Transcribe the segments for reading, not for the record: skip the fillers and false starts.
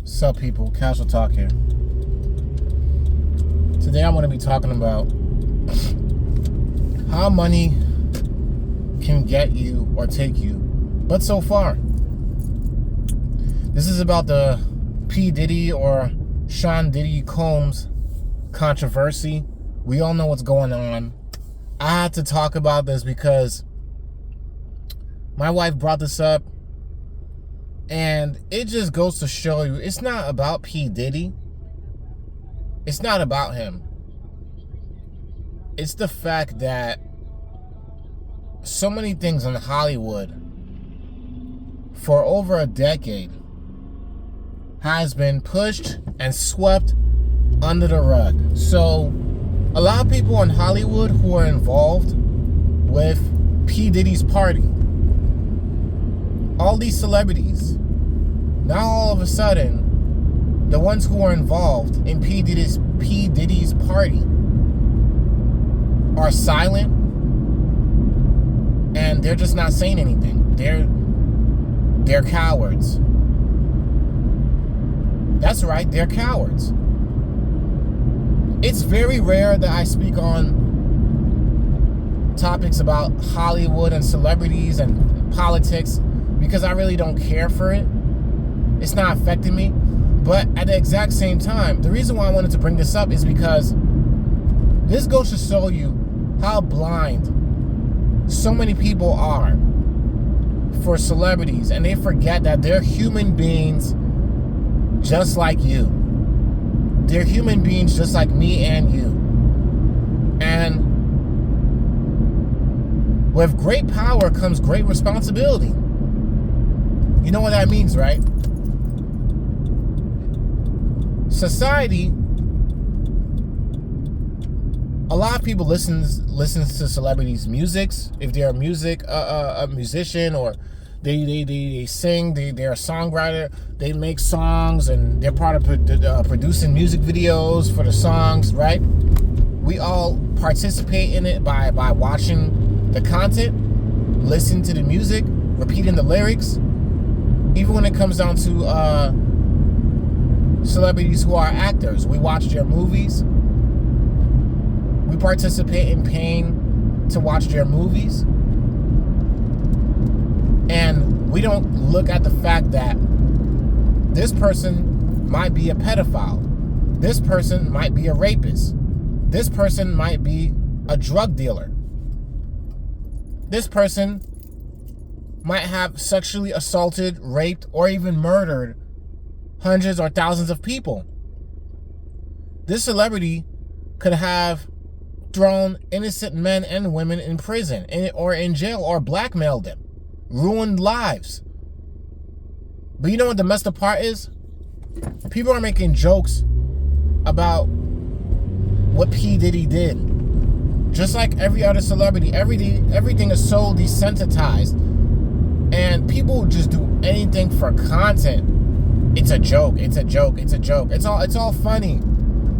Sup people, Casual Talk here. Today I'm going to be talking about how money can get you or take you, but so far. This is about the P. Diddy or Sean Diddy Combs controversy. We all know what's going on. I had to talk about this because my wife brought this up, and it just goes to show you, it's not about P. Diddy. It's not about him. It's the fact that so many things in Hollywood for over a decade has been pushed and swept under the rug. So a lot of people in Hollywood who are involved with P. Diddy's party, all these celebrities, now all of a sudden, the ones who are involved in P. Diddy's party are silent, and they're just not saying anything. They're cowards. That's right, they're cowards. It's very rare that I speak on topics about Hollywood and celebrities and politics because I really don't care for it. It's not affecting me. But at the exact same time, the reason why I wanted to bring this up is because this goes to show you how blind so many people are for celebrities, and they forget that they're human beings just like you. They're human beings just like me and you. And with great power comes great responsibility. You know what that means, right? Society, a lot of people listens to celebrities' musics. If they're a musician, or they sing, they're a songwriter, they make songs, and they're part of producing music videos for the songs, right? We all participate in it by watching the content, listening to the music, repeating the lyrics. Even when it comes down to celebrities who are actors, we watch their movies. We participate in paying to watch their movies. And we don't look at the fact that this person might be a pedophile. This person might be a rapist. This person might be a drug dealer. This person might have sexually assaulted, raped, or even murdered hundreds or thousands of people. This celebrity could have thrown innocent men and women in prison or in jail, or blackmailed them, ruined lives. But you know what the messed up part is? People are making jokes about what P. Diddy did. Just like every other celebrity, everything is so desensitized, and people just do anything for content. It's a joke. It's a joke. It's a joke. It's all funny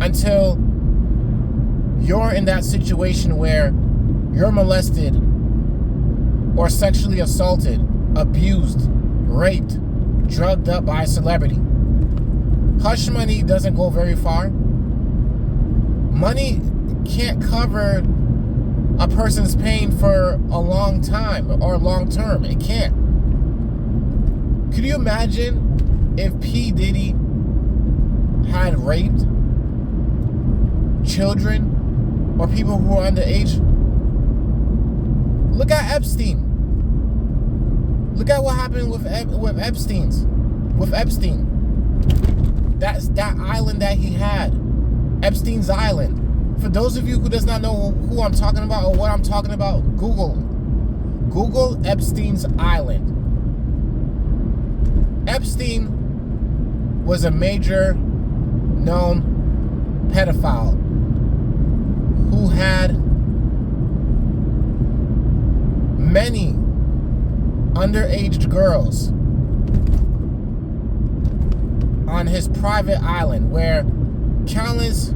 until you're in that situation where you're molested or sexually assaulted, abused, raped, drugged up by a celebrity. Hush money doesn't go very far. Money can't cover a person's pain for a long time or long term. It can't. Could you imagine if P. Diddy had raped children or people who are underage? Look at Epstein. Look at what happened with Epstein. That island that he had, Epstein's Island. For those of you who does not know who I'm talking about or what I'm talking about, Google Epstein's Island. Epstein was a major known pedophile who had many underage girls on his private island, where countless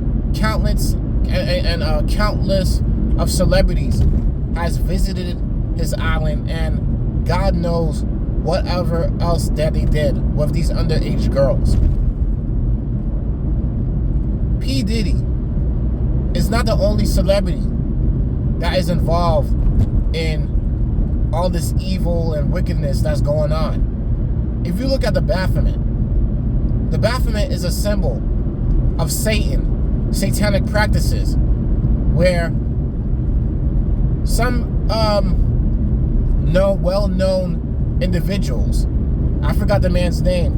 of celebrities has visited his island, and God knows whatever else that they did with these underage girls. P. Diddy is not the only celebrity that is involved in all this evil and wickedness that's going on. If you look at the Baphomet is a symbol of Satan, satanic practices, where some well-known individuals, I forgot the man's name,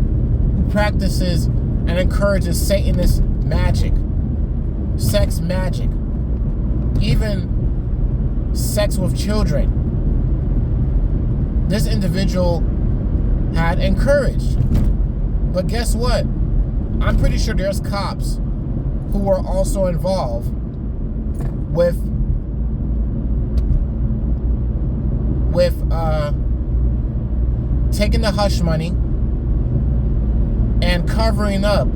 who practices and encourages Satanist magic, sex magic, even sex with children. This individual had encouraged. But guess what? I'm pretty sure there's cops who were also involved with taking the hush money and covering up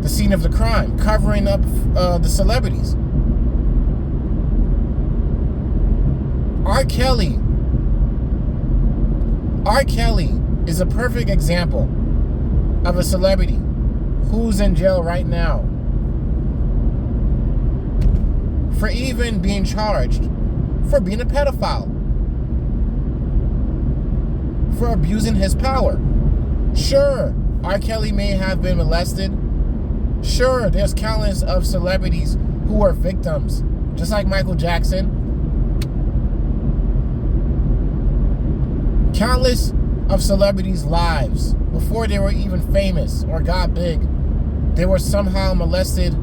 the scene of the crime, covering up the celebrities. R. Kelly is a perfect example of a celebrity who's in jail right now for even being charged for being a pedophile, for abusing his power. Sure, R. Kelly may have been molested. Sure, there's countless of celebrities who are victims, just like Michael Jackson. Countless of celebrities' lives, before they were even famous or got big, they were somehow molested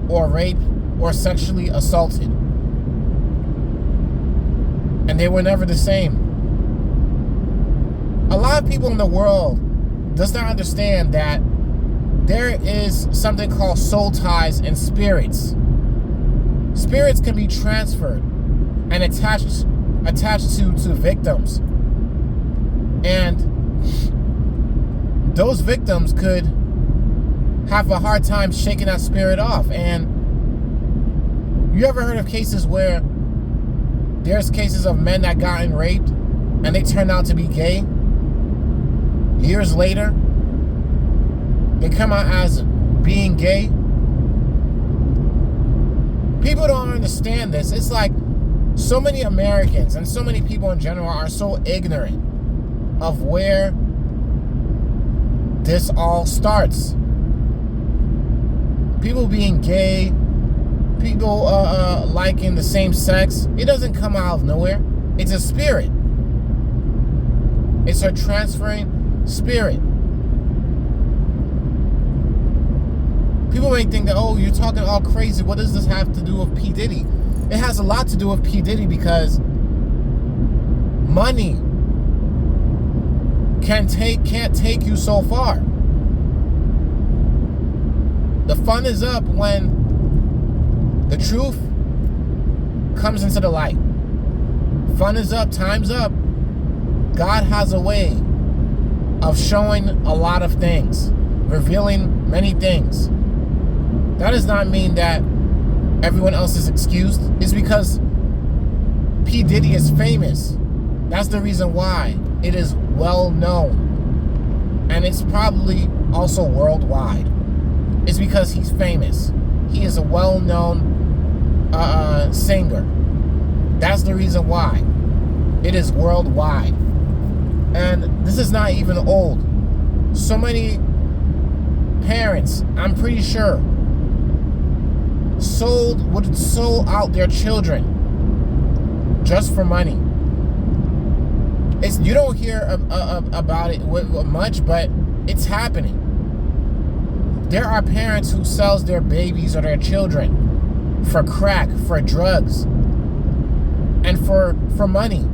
or raped or sexually assaulted. And they were never the same. A lot of people in the world does not understand that there is something called soul ties and spirits. Spirits can be transferred and attached to victims. And those victims could have a hard time shaking that spirit off. And you ever heard of cases where there's cases of men that gotten raped and they turned out to be gay? Years later, they come out as being gay. People don't understand this. It's like so many Americans and so many people in general are so ignorant of where this all starts. People being gay, people liking the same sex, it doesn't come out of nowhere. It's a spirit. It's a transferring spirit. People may think that, oh, you're talking all crazy. What does this have to do with P. Diddy? It has a lot to do with P. Diddy because money can't take you so far. The fun is up when the truth comes into the light. Fun is up, time's up. God has a way of showing a lot of things, revealing many things. That does not mean that everyone else is excused. It's because P. Diddy is famous. That's the reason why it is well known. And it's probably also worldwide. It's because he's famous. He is a well-known singer. That's the reason why it is worldwide. And this is not even old. So many parents, I'm pretty sure, would sold out their children just for money. You don't hear about it much, but it's happening. There are parents who sells their babies or their children for crack, for drugs, and for money,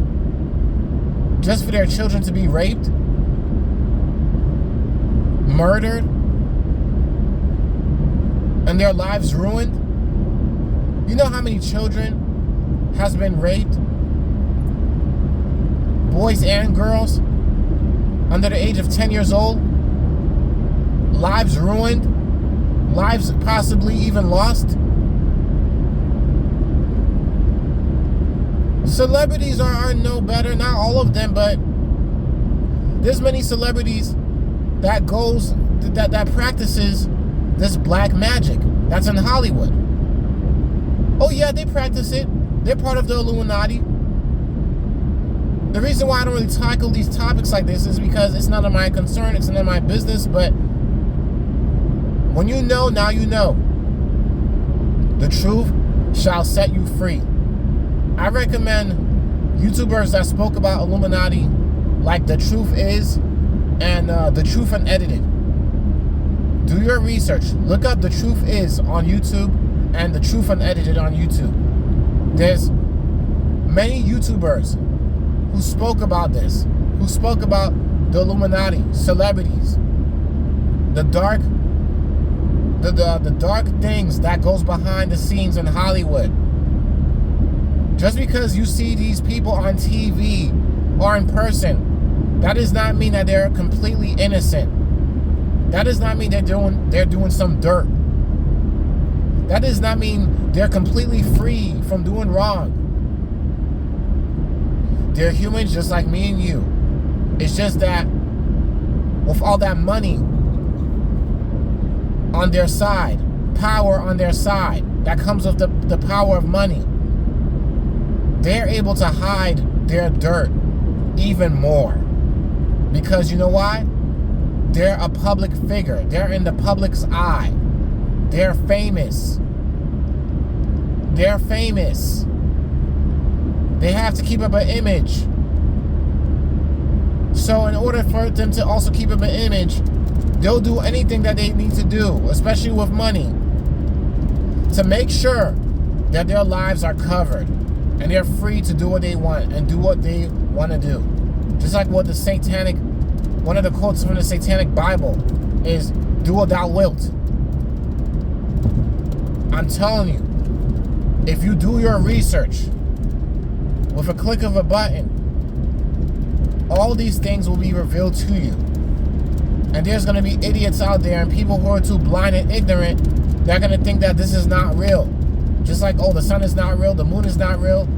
just for their children to be raped, murdered, and their lives ruined. You know how many children has been raped? Boys and girls under the age of 10 years old. Lives ruined. Lives possibly even lost. Celebrities are no better. Not all of them, but there's many celebrities that practices this black magic. that's in Hollywood. Oh yeah, they practice it. They're part of the Illuminati. The reason why I don't really tackle these topics like this is because it's none of my concern, it's none of my business, but when you know, now you know. The truth shall set you free. I recommend YouTubers that spoke about Illuminati, like The Truth Is and The Truth Unedited. Do your research. Look up The Truth Is on YouTube and The Truth Unedited on YouTube. There's many YouTubers who spoke about this, who spoke about the Illuminati, celebrities, the dark things that goes behind the scenes in Hollywood. Just because you see these people on TV or in person, that does not mean that they're completely innocent. That does not mean they're doing some dirt. That does not mean they're completely free from doing wrong. They're humans just like me and you. It's just that with all that money on their side, power on their side, that comes with the power of money, they're able to hide their dirt even more. Because you know why? They're a public figure. They're in the public's eye. They're famous. They're famous. They have to keep up an image. So in order for them to also keep up an image, they'll do anything that they need to do, especially with money, to make sure that their lives are covered and they're free to do what they want and do what they want to do. Just like what one of the quotes from the Satanic Bible is, do what thou wilt. I'm telling you, if you do your research, with a click of a button, all these things will be revealed to you. And there's going to be idiots out there and people who are too blind and ignorant, they're going to think that this is not real. Just like, oh, the sun is not real, the moon is not real.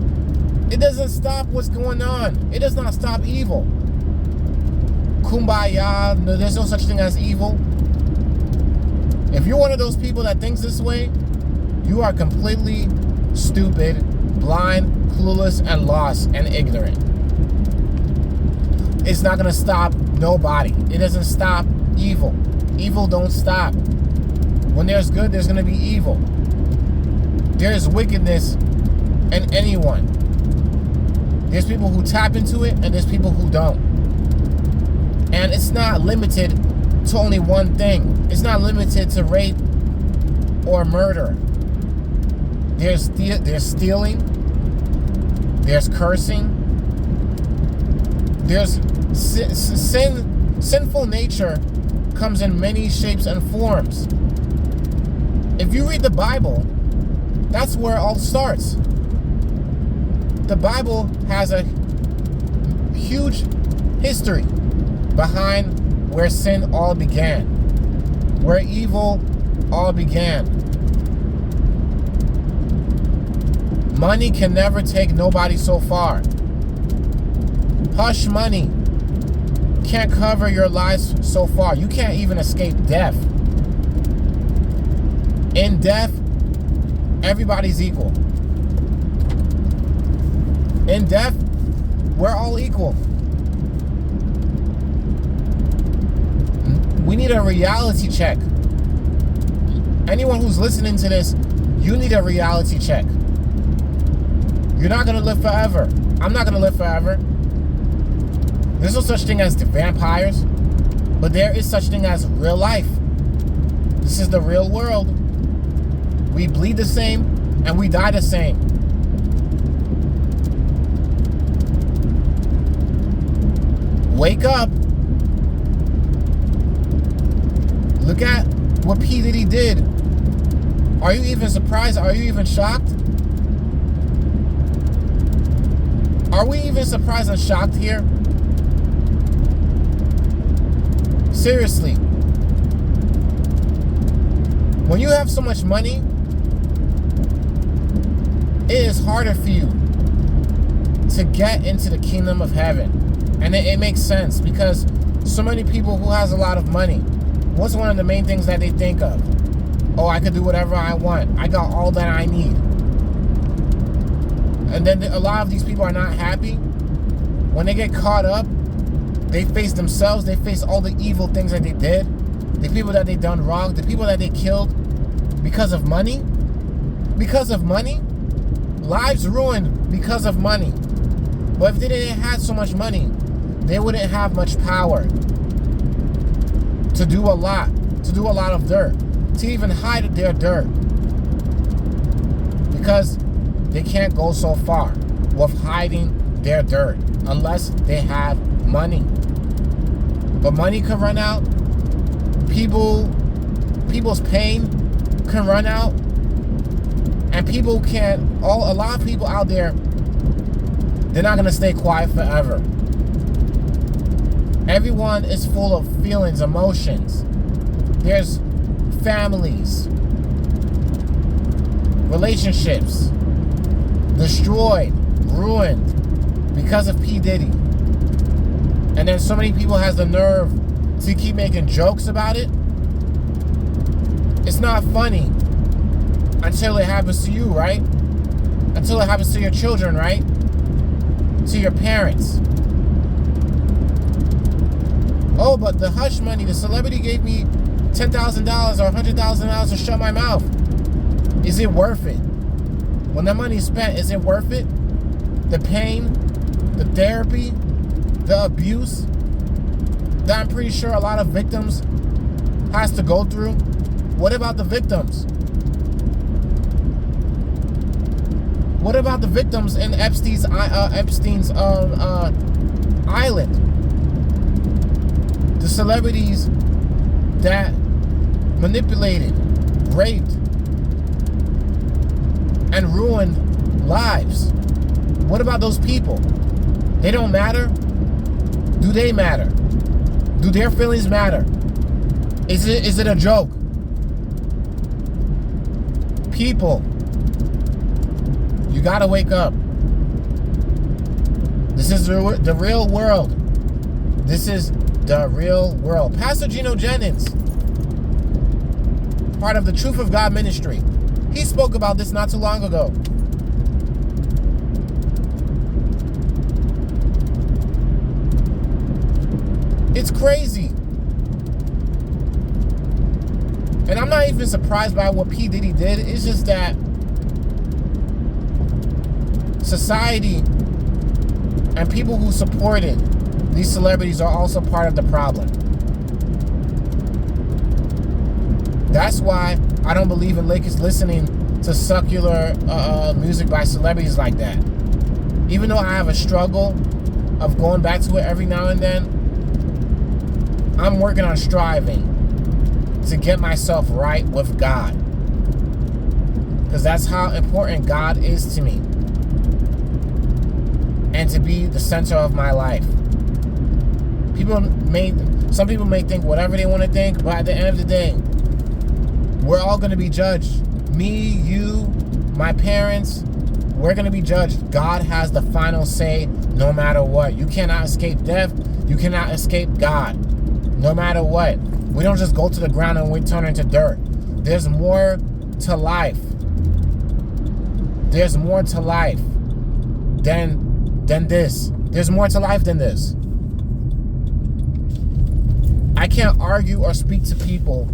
It doesn't stop what's going on. It does not stop evil. Kumbaya, no, there's no such thing as evil. If you're one of those people that thinks this way, you are completely stupid, blind, clueless, and lost, and ignorant. It's not going to stop nobody. It doesn't stop evil. Evil don't stop. When there's good, there's going to be evil. There's wickedness in anyone. There's people who tap into it, and there's people who don't. And it's not limited to only one thing. It's not limited to rape or murder. There's stealing. There's cursing. There's sinful nature comes in many shapes and forms. If you read the Bible, that's where it all starts. The Bible has a huge history behind where sin all began, where evil all began. Money can never take nobody so far. Hush money can't cover your lives so far. You can't even escape death. In death, everybody's equal. In death, we're all equal. We need a reality check. Anyone who's listening to this, you need a reality check. You're not going to live forever. I'm not going to live forever. There's no such thing as the vampires, but there is such thing as real life. This is the real world. We bleed the same and we die the same. Wake up. Look at what P. Diddy did. Are you even surprised? Are you even shocked? Are we even surprised and shocked here? Seriously. When you have so much money, it is harder for you to get into the kingdom of heaven. And it makes sense because so many people who has a lot of money, what's one of the main things that they think of? Oh, I could do whatever I want. I got all that I need. And then a lot of these people are not happy. When they get caught up, they face themselves. They face all the evil things that they did. The people that they done wrong. The people that they killed because of money. Because of money. Lives ruined because of money. But if they didn't have so much money, they wouldn't have much power to do a lot. To do a lot of dirt. To even hide their dirt. Because they can't go so far with hiding their dirt unless they have money. But money can run out. People's pain can run out. And people can't, a lot of people out there, they're not going to stay quiet forever. Everyone is full of feelings, emotions. There's families, relationships destroyed, ruined because of P. Diddy. And then so many people has the nerve to keep making jokes about it. It's not funny until it happens to you, right? Until it happens to your children, right? To your parents. Oh, but the hush money, the celebrity gave me $10,000 or $100,000 to shut my mouth. Is it worth it? When that money is spent, is it worth it? The pain, the therapy, the abuse that I'm pretty sure a lot of victims has to go through. What about the victims? What about the victims in Epstein's island? The celebrities that manipulated, raped, and ruined lives. What about those people? They don't matter? Do they matter? Do their feelings matter? Is it a joke? People, you gotta wake up. This is the real world. This is the real world. Pastor Gino Jennings, part of the Truth of God ministry, he spoke about this not too long ago. It's crazy. And I'm not even surprised by what P. Diddy did. It's just that society and people who supported these celebrities are also part of the problem. That's why I don't believe in Lakers listening to secular music by celebrities like that. Even though I have a struggle of going back to it every now and then, I'm working on striving to get myself right with God. Because that's how important God is to me. And to be the center of my life. Some people may think whatever they want to think, but at the end of the day, we're all going to be judged. Me, you, my parents, we're going to be judged. God has the final say no matter what. You cannot escape death. You cannot escape God. No matter what. We don't just go to the ground and we turn into dirt. There's more to life. There's more to life than this. There's more to life than this. I can't argue or speak to people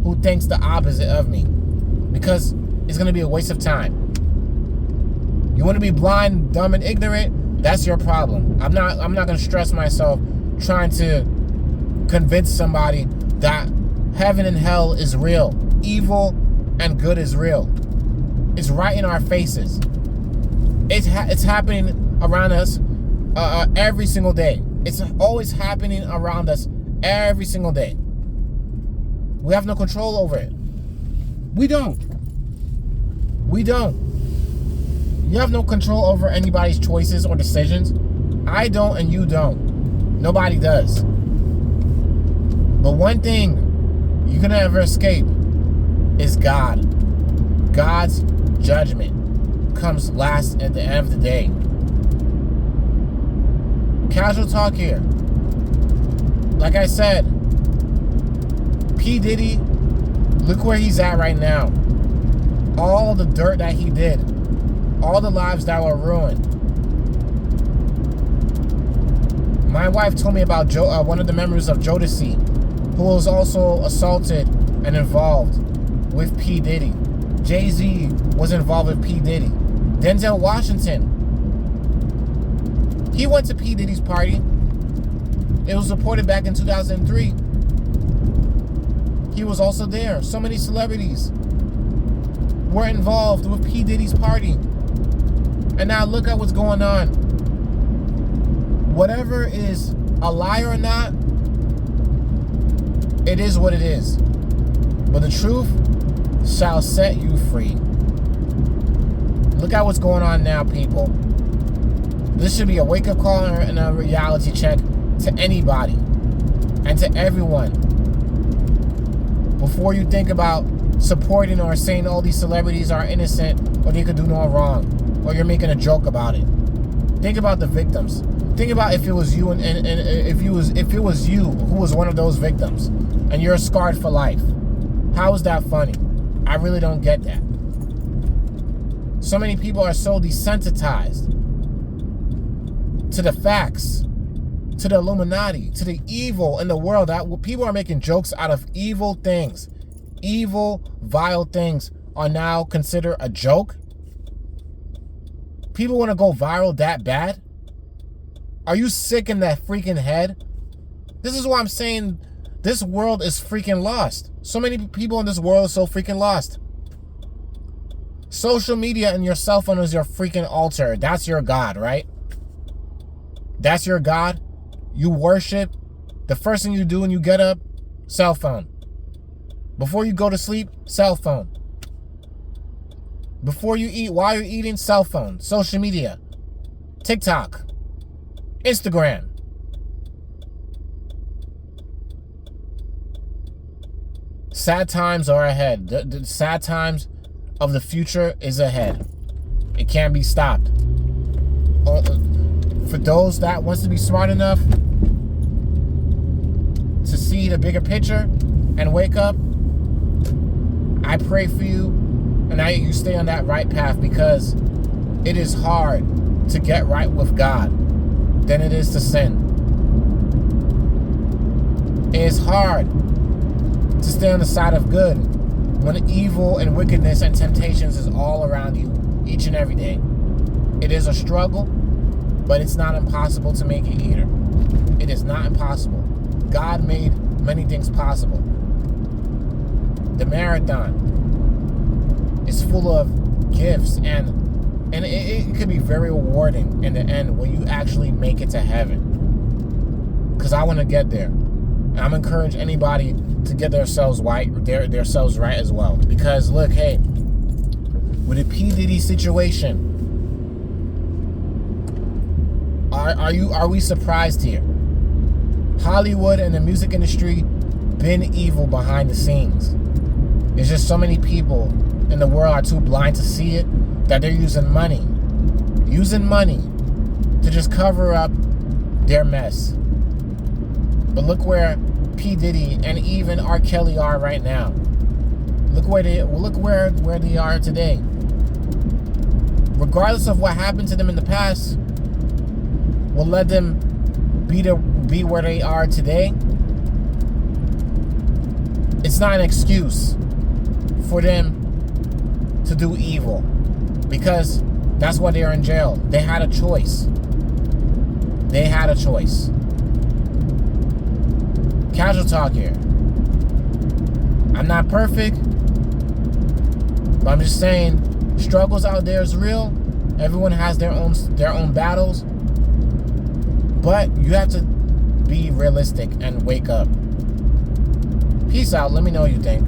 who thinks the opposite of me, because it's going to be a waste of time. You want to be blind, dumb, and ignorant? That's your problem. I'm not going to stress myself trying to convince somebody that heaven and hell is real. Evil and good is real. It's right in our faces. It's happening around us every single day. It's always happening around us every single day. We have no control over it. We don't. You have no control over anybody's choices or decisions. I don't and you don't. Nobody does. But one thing you can never escape is God. God's judgment comes last at the end of the day. Casual talk here. Like I said, P. Diddy Look where he's at right now. All the dirt that he did. All the lives that were ruined. My wife told me about one of the members of Jodeci, who was also assaulted and involved with P. Diddy. Jay-Z was involved with P. Diddy. Denzel Washington, he went to P. Diddy's party. It was reported back in 2003. He was also there. So many celebrities were involved with P. Diddy's party. And now look at what's going on. Whatever is a lie or not, it is what it is. But the truth shall set you free. Look at what's going on now, people. This should be a wake-up call and a reality check to anybody and to everyone. Before you think about supporting or saying all these celebrities are innocent or they could do no wrong, or you're making a joke about it. Think about the victims. Think about if it was you and if it was you who was one of those victims and you're scarred for life. How is that funny? I really don't get that. So many people are so desensitized to the facts, to the Illuminati, to the evil in the world, that people are making jokes out of evil things. Evil, vile things are now considered a joke. People want to go viral that bad? Are you sick in that freaking head? This is why I'm saying this world is freaking lost. So many people in this world are so freaking lost. Social media and your cell phone is your freaking altar. That's your God, right? That's your God. You worship. The first thing you do when you get up, cell phone. Before you go to sleep, cell phone. Before you eat, while you're eating, cell phone. Social media. TikTok. Instagram. Sad times are ahead. The sad times of the future is ahead. It can't be stopped. For those that wants to be smart enough to see the bigger picture and wake up, I pray for you and you stay on that right path, because it is hard to get right with God than it is to sin. It is hard to stay on the side of good when evil and wickedness and temptations is all around you each and every day. It is a struggle, but it's not impossible to make it either. It is not impossible. God made many things possible. The marathon is full of gifts, and it could be very rewarding in the end when you actually make it to heaven. Because I want to get there. And I'm encouraging anybody to get themselves right as well. Because look, hey, with the P. Diddy situation, are we surprised here? Hollywood and the music industry been evil behind the scenes. There's just so many people in the world are too blind to see it, that they're using money to just cover up their mess. But look where P. Diddy and even R. Kelly are right now. Look where they are today. Regardless of what happened to them in the past, will let them be where they are today. It's not an excuse for them to do evil, because that's why they're in jail. They had a choice. Casual talk here. I'm not perfect, but I'm just saying, struggles out there is real. Everyone has their own battles, but you have to be realistic and wake up. Peace out. Let me know what you think.